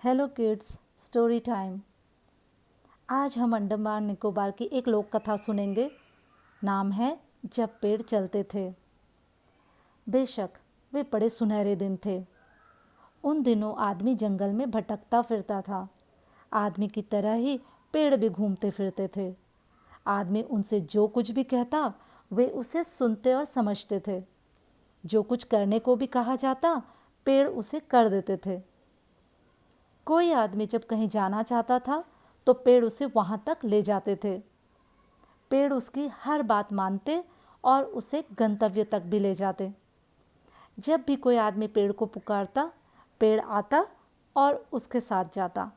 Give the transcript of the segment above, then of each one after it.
Hello kids, story time. आज हम अंडमान निकोबार की एक लोक कथा सुनेंगे। नाम है जब पेड़ चलते थे। बेशक वे बड़े सुनहरे दिन थे। उन दिनों आदमी जंगल में भटकता फिरता था। आदमी की तरह ही पेड़ भी घूमते फिरते थे। आदमी उनसे जो कुछ भी कहता वे उसे सुनते और समझते थे। जो कुछ करने को भी कहा जाता पेड़ उसे कर देते थे। कोई आदमी जब कहीं जाना चाहता था तो पेड़ उसे वहां तक ले जाते थे। पेड़ उसकी हर बात मानते और उसे गंतव्य तक भी ले जाते। जब भी कोई आदमी पेड़ को पुकारता पेड़ आता और उसके साथ जाता।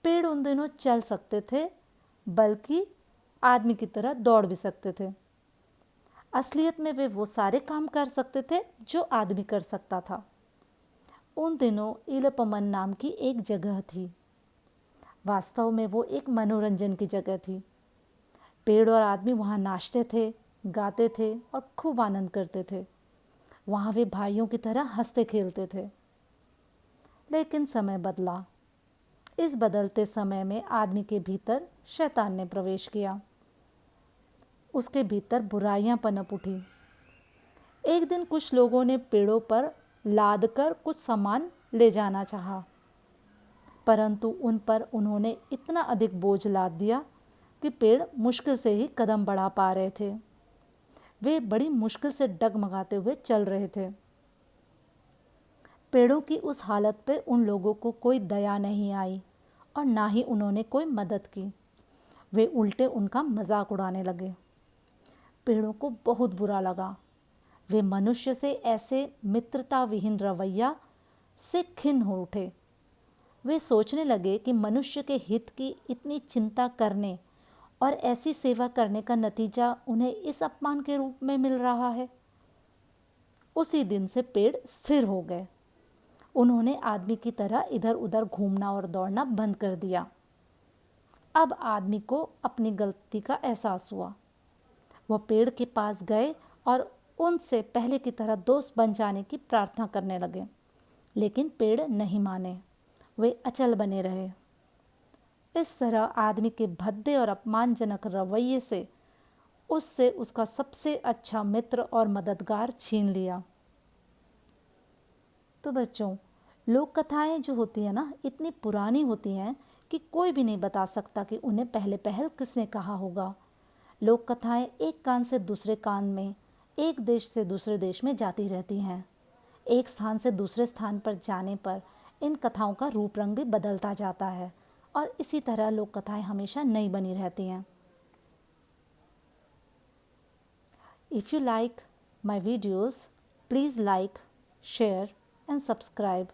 पेड़ उन दिनों चल सकते थे, बल्कि आदमी की तरह दौड़ भी सकते थे। असलियत में वे वो सारे काम कर सकते थे जो आदमी कर सकता था। उन दिनों इलपमन नाम की एक जगह थी। वास्तव में वो एक मनोरंजन की जगह थी। पेड़ और आदमी वहाँ नाचते थे, गाते थे और खूब आनंद करते थे। वहाँ वे भाइयों की तरह हंसते खेलते थे। लेकिन समय बदला। इस बदलते समय में आदमी के भीतर शैतान ने प्रवेश किया। उसके भीतर बुराइयां पनप उठी। एक दिन कुछ लोगों ने पेड़ों पर लाद कर कुछ सामान ले जाना चाहा, परंतु उन पर उन्होंने इतना अधिक बोझ लाद दिया कि पेड़ मुश्किल से ही कदम बढ़ा पा रहे थे। वे बड़ी मुश्किल से डगमगाते हुए चल रहे थे। पेड़ों की उस हालत पे उन लोगों को कोई दया नहीं आई और ना ही उन्होंने कोई मदद की। वे उल्टे उनका मजाक उड़ाने लगे। पेड़ों को बहुत बुरा लगा। वे मनुष्य से ऐसे मित्रता विहीन रवैया से खिन्न हो उठे। वे सोचने लगे कि मनुष्य के हित की इतनी चिंता करने और ऐसी सेवा करने का नतीजा उन्हें इस अपमान के रूप में मिल रहा है। उसी दिन से पेड़ स्थिर हो गए। उन्होंने आदमी की तरह इधर उधर घूमना और दौड़ना बंद कर दिया। अब आदमी को अपनी गलती का एहसास हुआ। वह पेड़ के पास गए और उनसे पहले की तरह दोस्त बन जाने की प्रार्थना करने लगे। लेकिन पेड़ नहीं माने। वे अचल बने रहे। इस तरह आदमी के भद्दे और अपमानजनक रवैये से उससे उसका सबसे अच्छा मित्र और मददगार छीन लिया। तो बच्चों, लोक कथाएं जो होती हैं ना, इतनी पुरानी होती हैं कि कोई भी नहीं बता सकता कि उन्हें पहले पहल किसने कहा होगा। लोक कथाएं एक कान से दूसरे कान में, एक देश से दूसरे देश में जाती रहती हैं। एक स्थान से दूसरे स्थान पर जाने पर इन कथाओं का रूप रंग भी बदलता जाता है और इसी तरह लोक कथाएं हमेशा नई बनी रहती हैं। If you like my videos, please like, share and subscribe.